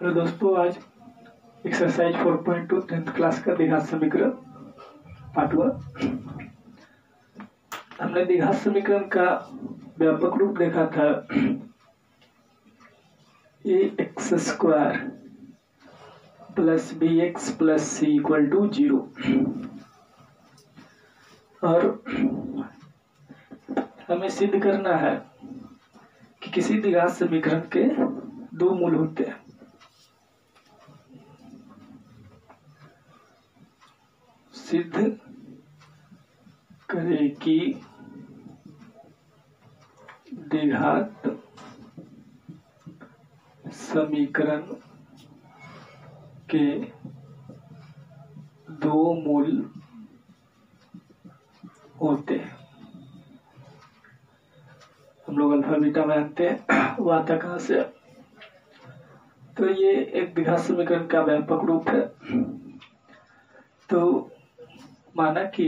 Hello दोस्तों, आज exercise 4.2 10th class का द्विघात समीकरण पार्ट 1। हमने द्विघात समीकरण का व्यापक रूप देखा था ax² plus bx plus c equal to 0। और हमें सिद्ध करना है कि किसी द्विघात समीकरण के दो मूल होते हैं। सिद्ध करें कि द्विघात समीकरण के दो मूल होते हैं। हम लोग अल्फा बीटा मानते हैं, वो आता कहाँ से? तो ये एक द्विघात समीकरण का व्यापक रूप है। तो माना कि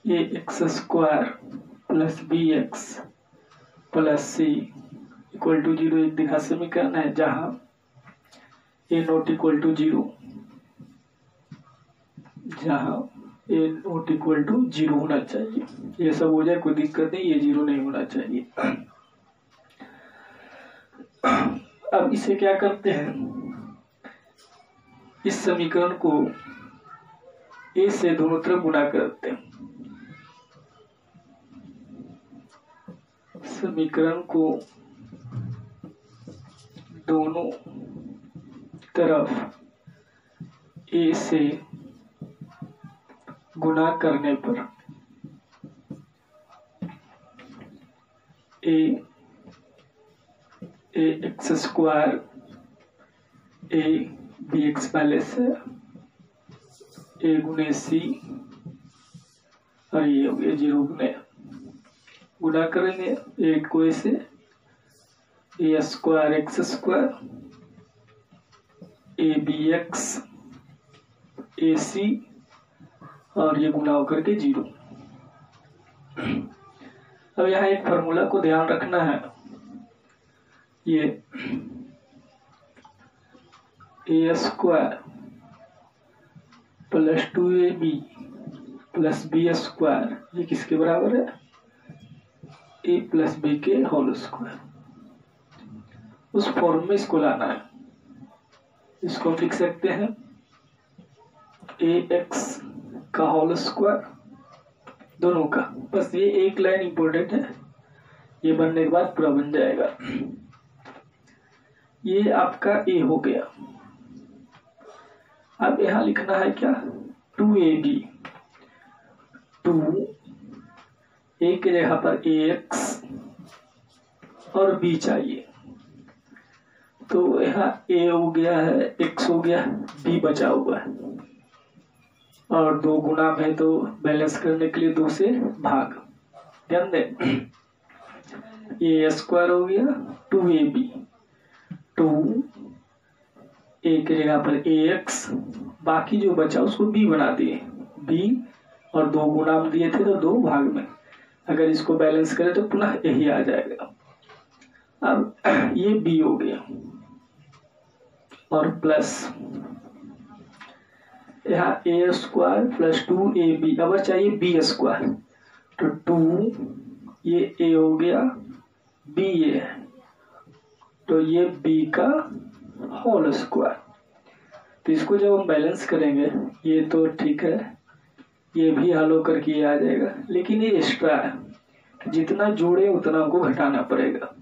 ax² plus bx plus c equal to 0 एक द्विघात समीकरण है जहां a नॉट इक्वल टू 0, जहां a नॉट इक्वल टू 0 होना चाहिए। ये सब हो जाए कोई दिक्कत नहीं, ये 0 नहीं होना चाहिए। अब इसे क्या करते हैं, इस समीकरण को a से दोनों तरफ गुणा करते हैं। समीकरण को दोनों तरफ a से गुणा करने पर ax² bx पहले से a गुणे c और ये हो गया 0 गुणे, गुणा करेंगे a को a से a² x² abx ac और ये गुणा होकर के 0। अब यहाँ एक फॉर्मूला को ध्यान रखना है, ये a² plus 2ab plus b² ये किसके बराबर है? a प्लस b के होल स्क्वायर। उस फॉर्म में इसको लाना है। इसको हम लिख सकते हैं ax का होल स्क्वायर, दोनों का। बस ये एक लाइन इंपॉर्टेंट है, ये बनने के बाद पूरा बन जाएगा। ये आपका a हो गया। अब यहां लिखना है क्या? 2ab, 2 a की जगह पर ax और b चाहिए। तो यहाँ a हो गया है, x हो गया, b बचा हुआ है और 2 गुना में तो बैलेंस करने के लिए 2 से भाग। ध्यान दें, a² हो गया 2ab, 2 a की जगह पर ax, बाकी जो बचा उसको b बना दिए, b और 2 गुना में दिए थे तो 2 भाग में। अगर इसको बैलेंस करें तो पुनः यही आ जाएगा। अब ये b हो गया और प्लस यहाँ a² प्लस 2ab, अब चाहिए b², तो 2 ये a हो गया, b ये है, तो ये b का होल स्क्वायर। तो इसको जब हम बैलेंस करेंगे, ये तो ठीक है, ये भी हल होकर के आ जाएगा, लेकिन ये एक्स्ट्रा है, जितना जोड़े उतना हमको घटाना पड़ेगा।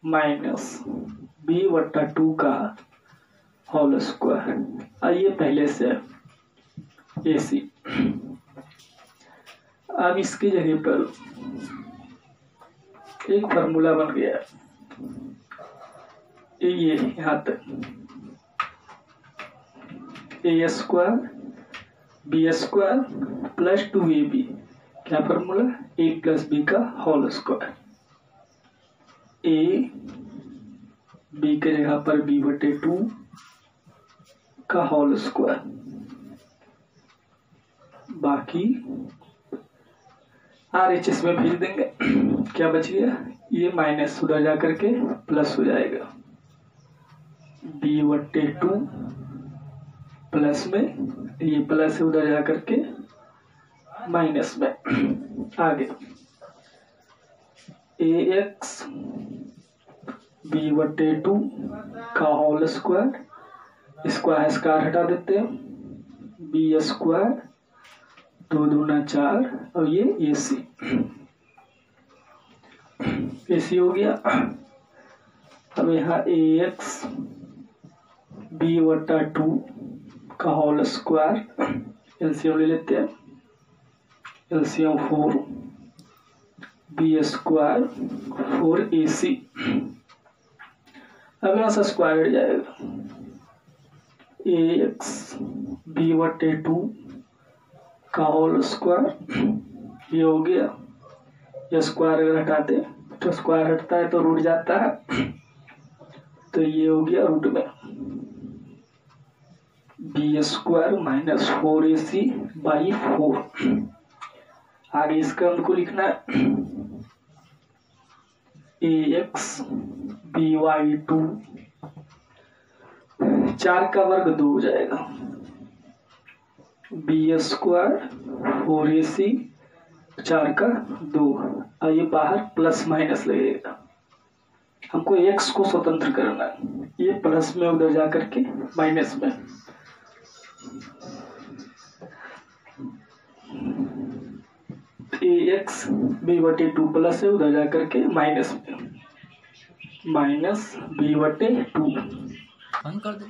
माइनस b/2 का होल स्क्वायर, आइए पहले से AC। अब इसकी जगह पर एक फार्मूला बन गया, ये यहाँ तक a² b² प्लस 2ab, क्या फार्मूला? a प्लस b का होल स्क्वायर। a b की जगह पर b/2 का होल स्क्वायर, बाकी RHS में भेज देंगे। क्या बच गया, ये माइनस उधर जा करके प्लस हो जाएगा, b/2 प्लस में, ये प्लस है उधर जा करके माइनस में। आगे ax b/2 का होल स्क्वायर, स्क्वायर स्क्वायर हटा देते हैं, b² 2 दूना 4 और ये AC हो गया। अब यहाँ ax b/2 का होल स्क्वायर एलसीएम ले लेते हैं, एलसीएम 4 b² 4AC। अब यहाँ से स्क्वायर हट जाएगा, ax b/2 का होल स्क्वायर, ये हो गया, ये स्क्वायर अगर हटाते तो स्क्वायर हटता है तो रूट जाता है, तो ये हो गया रूट में b² माइनस 4AC/4। आगे इसका हमको लिखना है ax by2, 4 का वर्ग 2 हो जाएगा, b² 4AC 4 का 2, और ये बाहर प्लस माइनस लगेगा। हमको x को स्वतंत्र करना है, ये प्लस में उधर जा करके माइनस में, ax b/2 प्लस है उधर जा करके माइनस में, माइनस b/2, बंद कर दे,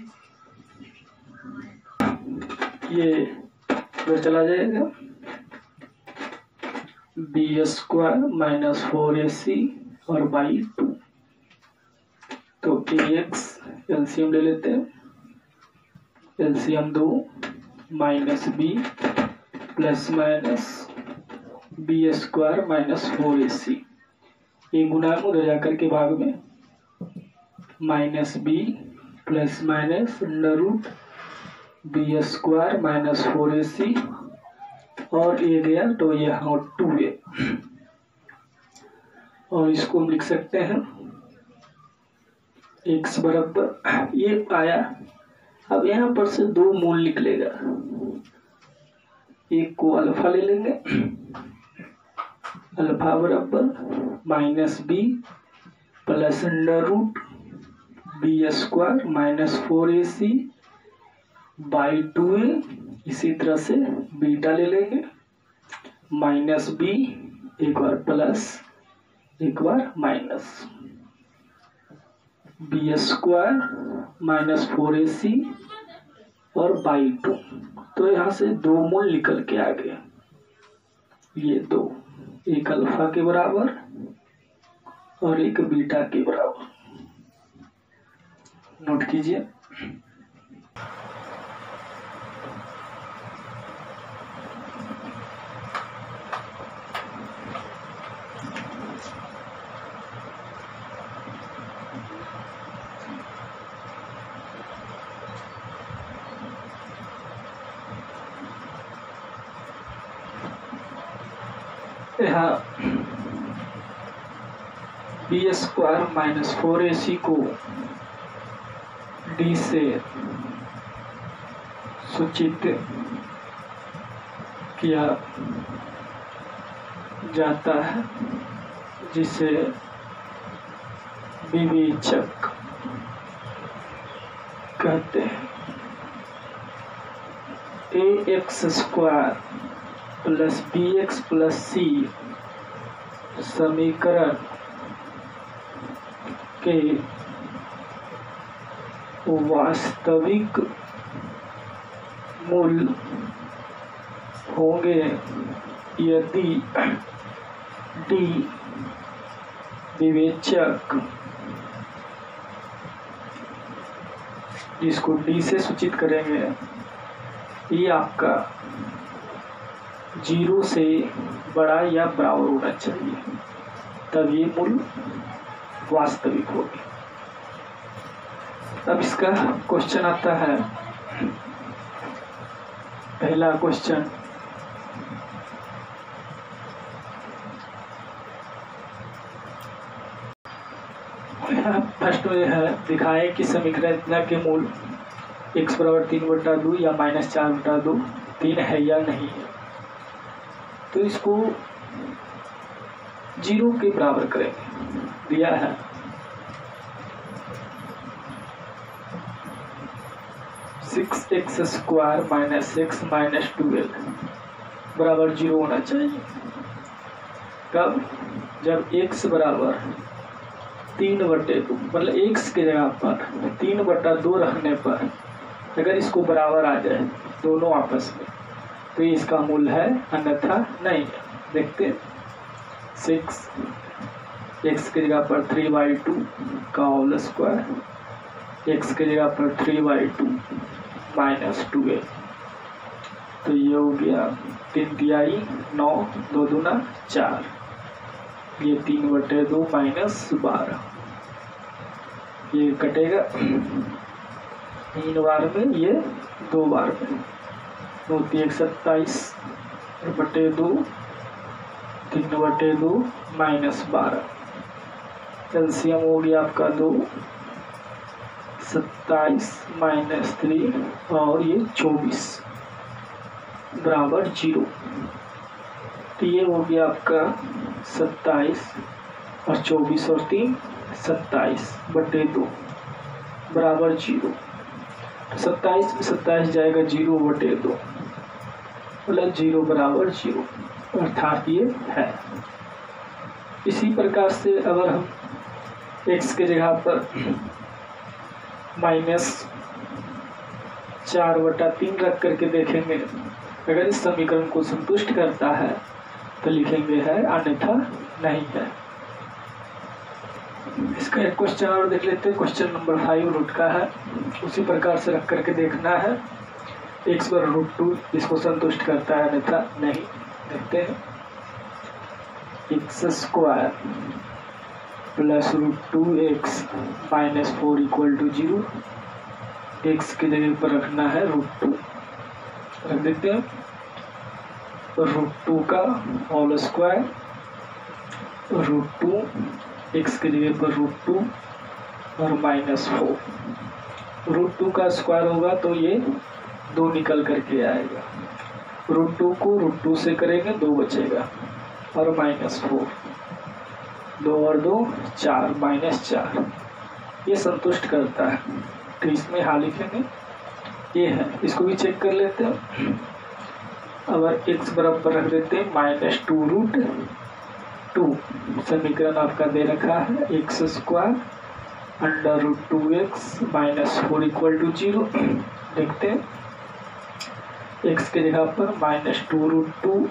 ये उधर चला जाएगा, b² माइनस 4AC और बाई 2। तो ax एलसीएम ले लेते हैं, LCM 2 minus b plus minus b² minus 4AC, ये गुना उधर जाकर के भाग में, minus b plus minus √ b² minus 4AC, और ये गया तो ये 2 है, और इसको हम लिख सकते हैं x बराबर, ये आया। अब यहाँ पर से 2 मूल निकलेगा, एक को अल्फा ले लेंगे, अल्फा बराबर minus b plus √ b² minus 4AC by 2a, इसी तरह से बीटा ले लेंगे, माइनस b, एक बार प्लस एक बार माइनस, b² माइनस 4AC और बाई 2। तो यहाँ से 2 मूल निकल के आ गए, ये 2, एक अल्फा के बराबर और एक बीटा के बराबर, नोट कीजिए। यहाँ b² माइनस 4AC को d से सूचित किया जाता है, जिसे विवेचक कहते हैं। ax² plus bx plus c समीकरण के वास्तविक मूल होंगे यदि d विवेचक, जिसको d से सूचित करेंगे, ये आपका 0 से बड़ा या बराबर होना चाहिए, तब ये मूल वास्तविक होगी। अब इसका क्वेश्चन आता है पहला क्वेश्चन, फर्स्ट में है दिखाए कि समीकरण इतना के मूल x बराबर 3/2 या -4/2 3 है या नहीं है। तो इसको 0 के बराबर करेंगे। दिया है 6x² - x - 12 बराबर 0 होना चाहिए। कब? जब x बराबर 3/2 मतलब x की जगह पर 3/2 रखने पर अगर इसको बराबर आ जाए दोनों आपस में तो ये इसका मूल है, अन्यथा नहीं है। देखते 6 x की जगह पर 3/2 का होल स्क्वायर, x की जगह पर 3/2 - 12, तो ये हो गया 3 तिहाई 9, 2 दूना 4, ये 3/2 - 12, ये कटेगा 3 बार में, ये 2 बार में, 2 3 27/2 3/2 - 12, एलसीएम हो गया आपका 2, 27 - 3 और ये 24 बराबर 0। तो ये हो गया आपका 27 और 24 और 3 27/2 बराबर 0। 27 में 27 जाएगा 0/2 मतलब 0 बराबर 0, अर्थात ये है। इसी प्रकार से अगर हम x के जगह पर -4/3 रख करके देखेंगे, अगर इस समीकरण को संतुष्ट करता है तो लिखेंगे है, अन्यथा नहीं है। इसका एक क्वेश्चन और देख लेते हैं। क्वेश्चन नंबर 5 रूट का है, उसी प्रकार से रख करके देखना है। x पर √2 इसको संतुष्ट करता है, अन्यथा नहीं। देखते हैं x² + √2x - 4 = 0। x की जगह पर रखना है √2, रख देते हैं। √2 का होल स्क्वायर, √2 x की जगह पर √2 और -4, √2 का स्क्वायर होगा तो ये 2 निकल करके आएगा। √2 को √2 से करेंगे 2 बचेगा और -4, 2 और 2 4 -4, ये संतुष्ट करता है। तो इसमें हाँ लिखेंगे, ये है। इसको भी चेक कर लेते हैं। अगर x बराबर रख देते हैं -2√2, समीकरण आपका दे रखा है x² √2x - 4 = 0। देखते हैं x की जगह पर -2√2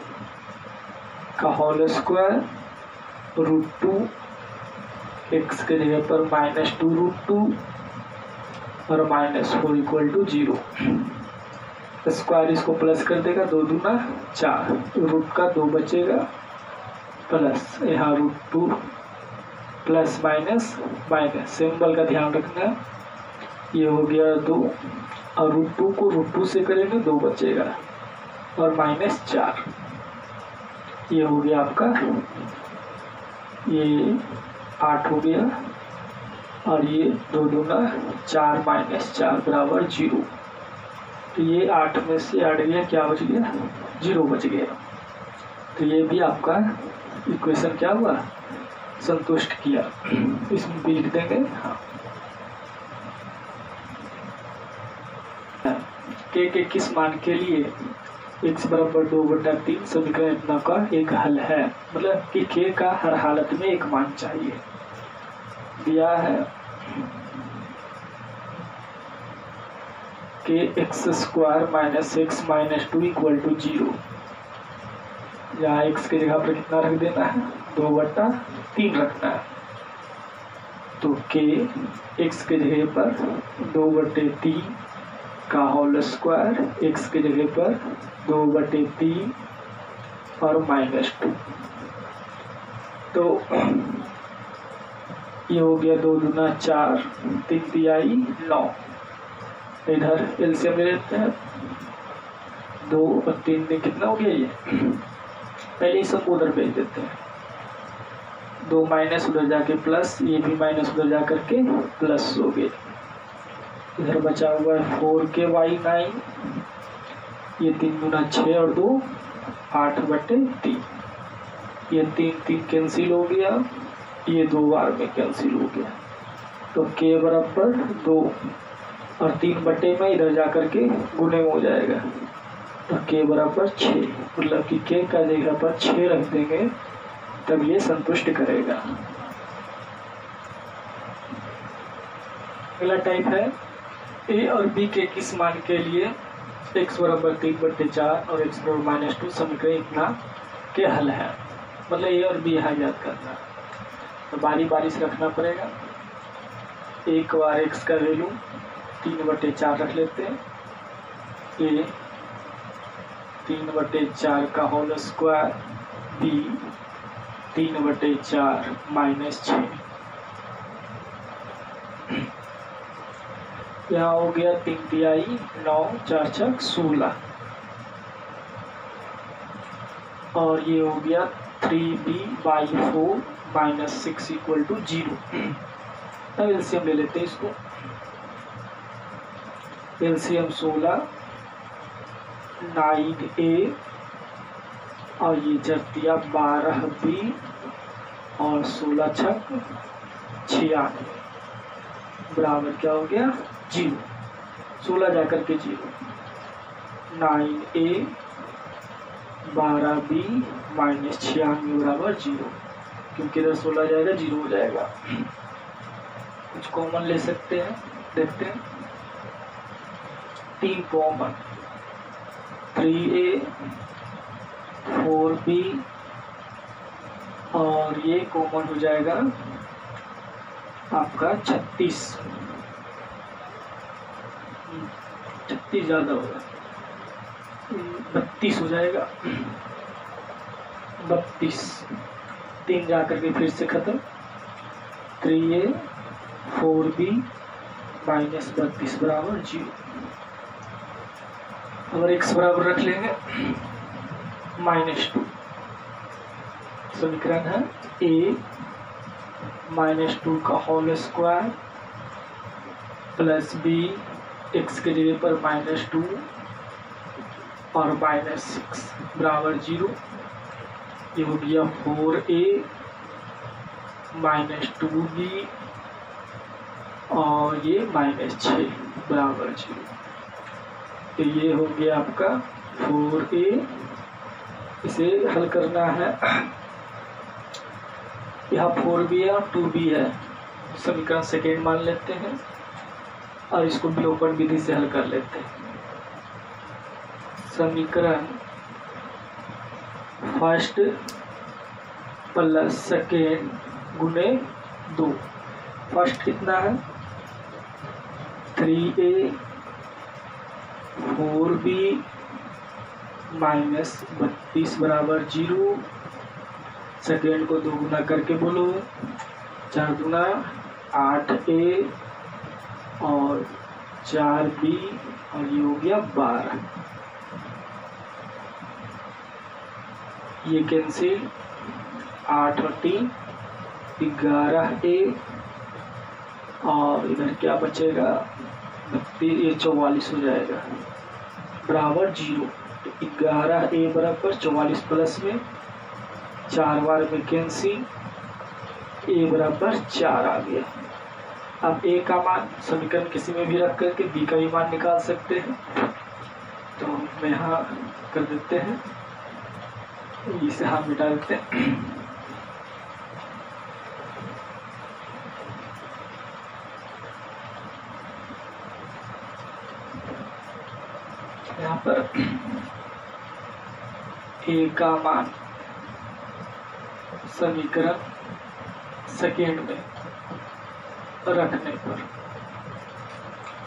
का होल स्क्वायर, √2 x की जगह पर -2√2 और -4 = 0। स्क्वायर इसको प्लस कर देगा, 2 दूना 4, रूट का 2 बचेगा, प्लस यहाँ √2 प्लस माइनस माइनस, सिंबल का ध्यान रखना। ये हो गया 2 और √2 को √2 से करेंगे 2 बचेगा और -4, ये हो गया आपका, ये 8 हो गया और ये 2 दूना 4 -4 बराबर 0। तो ये 8 में से 8 गया, क्या बच गया? 0 बच गया। तो ये भी आपका इक्वेशन क्या हुआ? संतुष्ट किया। इसमें भी लिख देंगे हाँ। के किस मान के लिए x बराबर 2/3 समीकरण इतना का एक हल है, मतलब कि k का हर हालत में एक मान चाहिए। दिया है कि x² - x - 2 = 0। यहाँ x की जगह पर कितना रख देना है? 2/3 रखना है। तो k x की जगह पर 2/3 का होल स्क्वायर, x की जगह पर 2/3 और -2। तो ये हो गया 2 दूना 4, 3 तिहाई 9। इधर एलसीएम ले लेते हैं। 2 और 3 में कितना हो गया ये, पहले ही सब उधर भेज देते हैं। 2 माइनस उधर जाके प्लस, ये भी माइनस उधर जा करके प्लस हो गए। इधर बचा हुआ है 4k/9, ये 3 दूना 6 और 2 8/3, ये 3 कैंसिल हो गया, ये 2 बार में कैंसिल हो गया, तो k बराबर 2 और 3 में इधर जा करके गुने हो जाएगा, तो k बराबर 6, मतलब कि k का जगह पर 6 रख देंगे तब ये संतुष्ट करेगा। अगला टाइप है a और b के किस मान के लिए x बराबर 3/4 और x बराबर -2 समीकरण इतना के हल है। मतलब a और b यहाँ याद करना, तो बारी बारी से रखना पड़ेगा। एक बार x का वैल्यू 3/4 रख लेते हैं, a 3/4 का होल स्क्वायर, b 3/4 -6, यहाँ हो गया 3 तिहाई 9 4 छक 16, और ये हो गया 3b/4 -6 = 0। अब एलसीएम ले लेते हैं इसको, एलसीएम 16 9a और ये जब दिया 12b और 16 छक 96 बराबर क्या हो गया 0, 16 जाकर के 0, 9a 12b -96 बराबर 0, क्योंकि इधर 16 जाएगा 0 हो जाएगा। कुछ कॉमन ले सकते हैं, देखते हैं। 3 कॉमन, 3a 4b और ये कॉमन हो जाएगा आपका 36 ज़्यादा होगा, 32 हो जाएगा, 32। 3 जा करके फिर से खत्म, 3a 4b -32 बराबर 0। अगर x बराबर रख लेंगे -2, समीकरण है a -2 का whole square plus b x के जगह पर -2 और -6 बराबर 0। ये हो गया 4a -2b और ये -6 बराबर 0। तो ये हो गया आपका 4a, इसे हल करना है। यहाँ 4b है और 2b है, समीकरण सेकेंड मान लेते हैं और इसको विलोपन विधि से हल कर लेते हैं। समीकरण फर्स्ट प्लस सेकेंड गुने 2, फर्स्ट कितना है 3a 4b -32 बराबर 0, सेकेंड को 2 गुना करके बोलो, 4 गुना 8a और 4b और ये हो गया 12, ये कैंसिल, 8 और 3 11a और इधर क्या बचेगा 32, ये 44 हो जाएगा बराबर 0। तो 11a बराबर 44 प्लस में 4 बार में कैंसिल, a बराबर 4 आ गया। अब a का मान समीकरण किसी में भी रख करके b का भी मान निकाल सकते हैं, तो मैं यहाँ कर देते हैं, इसे हाथ मिटा देते हैं। यहाँ पर a का मान समीकरण सेकेंड में रखने पर,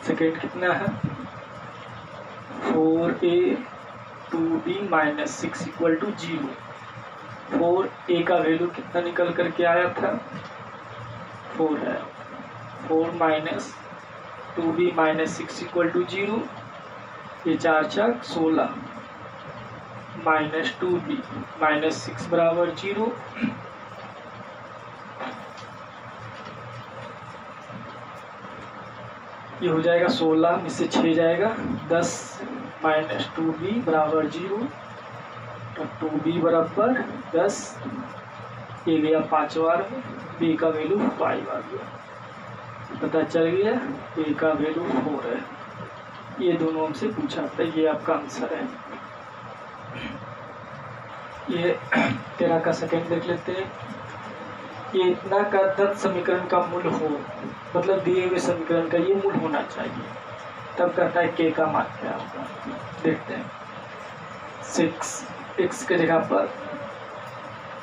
सेकेंड कितना है 4a 2b -6 = 0। 4a का वैल्यू कितना निकल करके आया था 4 है, 4 -2b -6 = 0, ये 4 4 16 माइनस 2b माइनस 6 बराबर 0। ये हो जाएगा 16 में से 6 जाएगा 10 माइनस 2b बराबर 0। तो 2b बराबर 10, ये गया 5 बार में, b का वैल्यू 5 आ गया। पता चल गया a का वैल्यू 4 है। ये दोनों हमसे पूछा था, ये आपका आंसर है। ये 13 का सेकंड देख लेते हैं। ये इतना का तत् समीकरण का मूल हो, मतलब दिए हुए समीकरण का ये मूल होना चाहिए, तब कहता है k का मान क्या होगा। देखते हैं 6 x के जगह पर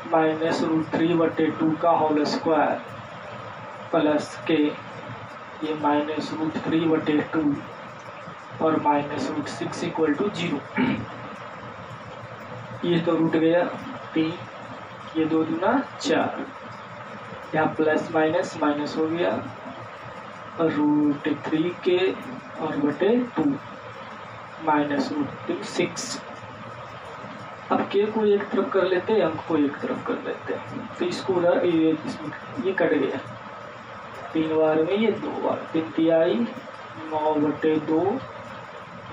-√3/2 का होल स्क्वायर प्लस k, ये -√3/2 और -√6 = 0। ये तो रूट गया 3, ये 2 दूना 4, यहाँ प्लस माइनस माइनस हो गया, √3k और बटे 2 -√6। अब k को एक तरफ कर लेते हैं, अंक को एक तरफ कर लेते हैं, तो इसको उधर ये कट गया 3 बार में, ये 2 बार, 3 तिहाई 9/2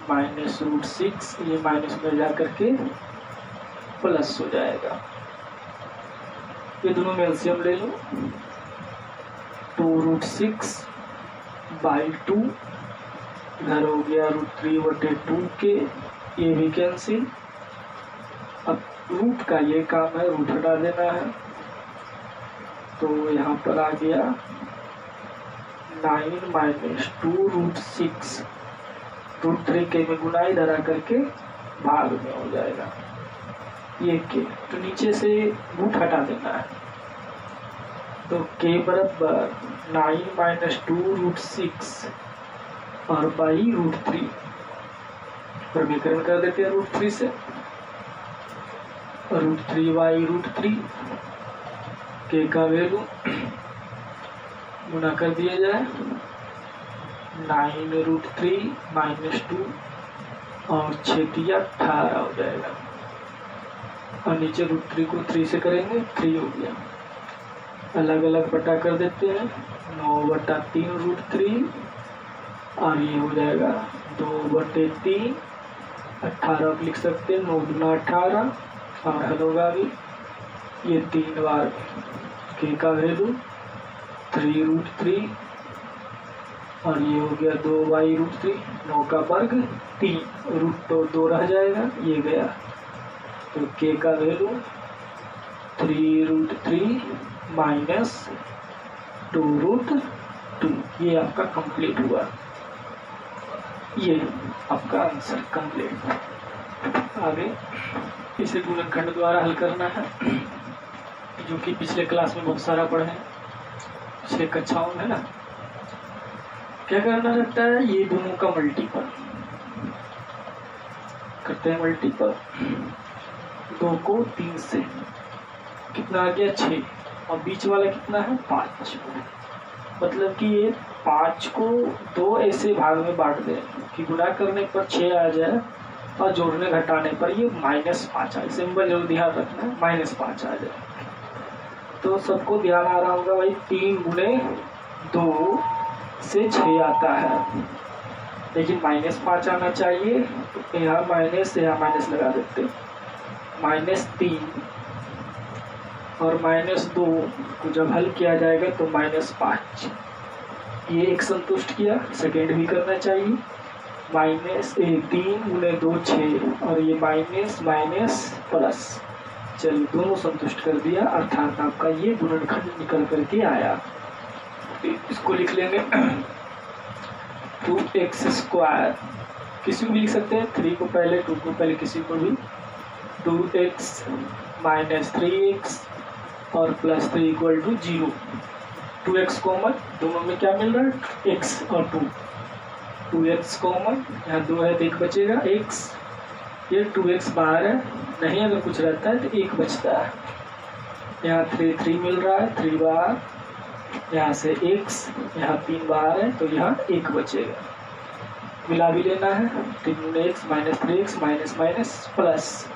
-√6, ये माइनस में जा करके प्लस हो जाएगा। ये दोनों में एलसीएम ले लो, 2√6/2 इधर हो गया √3/2 के, ये भी कैंसिल। अब रूट का ये काम है, रूट हटा देना है, तो यहाँ पर आ गया 9 - 2√6, √3k में गुना इधर आ करके भाग में हो जाएगा ये k, तो नीचे से रूट हटा देना है, तो k बराबर 9 - 2√6 और बाई √3, वर्गीकरण कर देते हैं √3 से, √3/√3 k का वैल्यू गुना कर दिया जाए 9√3 - 2 और 6 × 18 हो जाएगा, और नीचे √3 को 3 से करेंगे 3 हो गया। अलग अलग बटा कर देते हैं, 9/3 √3 और ये हो जाएगा 2/3, 18 लिख सकते हैं, 9 दूना 18 और हल होगा भी, ये 3 बार k का वैल्यू 3√3 और ये हो गया 2/√3, 9 का वर्ग 3, रूट तो 2 रह जाएगा, ये गया, तो k का वैल्यू 3√3 - 2√2, ये आपका कंप्लीट हुआ, ये आपका आंसर कंप्लीट। आगे इसे गुणनखंड द्वारा हल करना है, जो कि पिछले क्लास में बहुत सारा पढ़े हैं, पिछले कक्षाओं में ना। क्या करना रहता है, ये दोनों का मल्टीपल करते हैं, मल्टीपल 2 को 3 से, कितना आ गया 6, और बीच वाला कितना है 5, मतलब कि ये 5 को 2 ऐसे भाग में बांट दें कि गुणा करने पर 6 आ जाए और जोड़ने घटाने पर ये -5 आए, सिंबल जरूर ध्यान रखना, -5 आ जाए। तो सबको ध्यान आ रहा होगा भाई, 3 × 2 से 6 आता है, लेकिन -5 आना चाहिए, तो यहाँ माइनस लगा देते, -3 और -2 को जब हल किया जाएगा तो -5, ये एक संतुष्ट किया, सेकेंड भी करना चाहिए, -3 × 2 6 और ये माइनस माइनस प्लस, चलिए दोनों संतुष्ट कर दिया, अर्थात आपका ये गुणनखंड निकल करके आया। इसको लिख लेंगे 2x², किसी को भी लिख सकते हैं, 3 को पहले 2 को पहले, किसी को भी, 2x - 3x और +3 = 0, 2x कॉमन, दोनों में क्या मिल रहा है x और 2, 2x कॉमन, यहाँ 2 है तो 1 बचेगा x, ये 2x बाहर है, नहीं अगर कुछ रहता है तो 1 बचता है, यहाँ 3 मिल रहा है, 3 बाहर, यहाँ से x, यहाँ 3 बाहर है तो यहाँ 1 बचेगा, मिला भी लेना है, 3 × x -3x minus minus plus,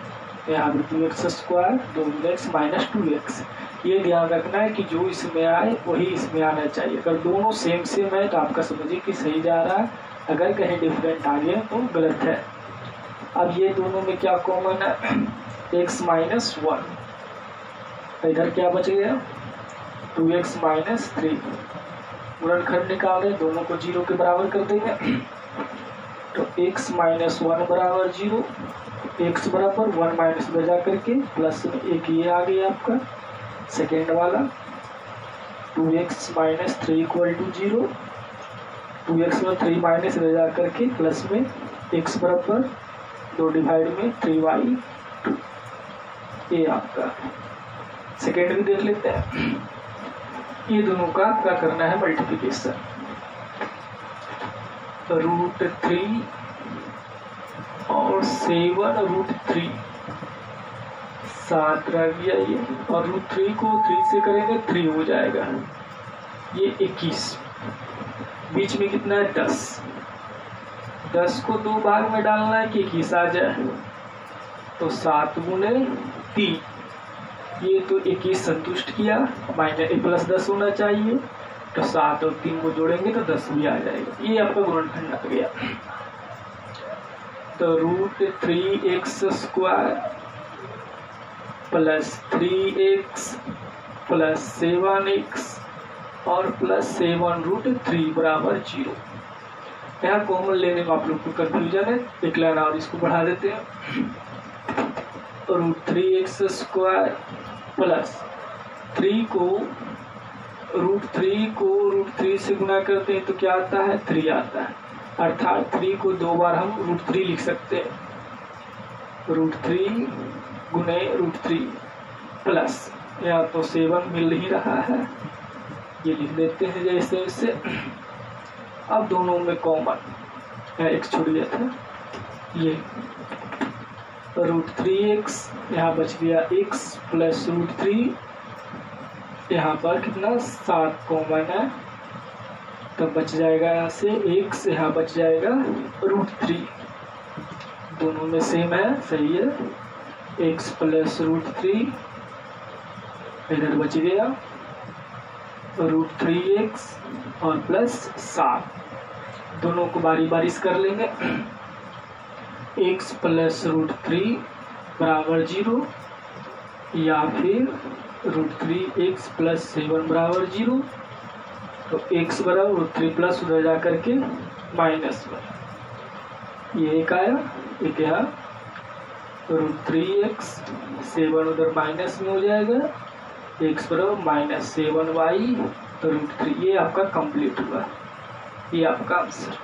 यहाँ पे 2x square 2x minus 2x। ये ध्यान रखना है कि जो इसमें आए वही इसमें आना चाहिए। अगर दोनों सेम सेम है तो आपका समझिए कि सही जा रहा है, अगर कहीं डिफरेंट आ गया तो गलत है। अब ये दोनों में क्या कॉमन है, x माइनस 1, इधर क्या बच गया 2x माइनस 3। गुणनखंड निकाल रहे, दोनों को 0 के बराबर कर देंगे तो x माइनस 1 बराबर 0, x बराबर 1 माइनस में जा करके प्लस में एक ये आ गया आपका सेकेंड वाला 2x minus 3 equal to 0, 2x में 3 माइनस में जा करके प्लस में x बराबर 2 डिवाइड में 3y2। ये आपका सेकेंड भी देख लेते हैं। ये दोनों का क्या करना है मल्टीप्लिकेशन, √3 और 7√3 7 रह गया ये, और √3 को 3 से करेंगे 3 हो जाएगा, ये 21। बीच में कितना है 10, 10 को 2 भाग में डालना है कि 21 आ जाए, तो 7 गुने 3, ये तो 21 संतुष्ट किया, माइनस प्लस 10 होना चाहिए, तो 7 और 3 को जोड़ेंगे तो 10 भी आ जाएगा। ये आपका गुणनखंड आ गया। तो √3x square plus 3x plus 7x और प्लस 7√3 बराबर 0। यहाँ कॉमन लेने में आप लोग को कंफ्यूजन है, एक लाइन और इसको बढ़ा देते हैं। √3x स्क्वायर प्लस 3 को √3 से गुना करते हैं तो क्या आता है 3 आता है, अर्थात 3 को 2 बार हम √3 लिख सकते हैं, √3 गुने √3 प्लस या तो 7 मिल ही रहा है, ये लिख देते हैं जैसे जैसे। अब दोनों में कॉमन x छूट गया था, ये √3x यहाँ बच गया x प्लस √3, यहाँ पर कितना 7 कॉमन है, तब बच जाएगा यहाँ से x, यहाँ बच जाएगा √3, दोनों में सेम है, सही है। x प्लस √3 इधर बच गया √3x और प्लस 7, दोनों को बारी बारी से कर लेंगे। x प्लस √3 बराबर 0 या फिर √3x प्लस 7 बराबर 0, तो x बराबर √3 प्लस उधर जा करके माइनस में, ये एक आया, एक यहाँ √3x 7 उधर माइनस में हो जाएगा, x बराबर माइनस 7y √3। ये आपका कंप्लीट हुआ, ये आपका आंसर।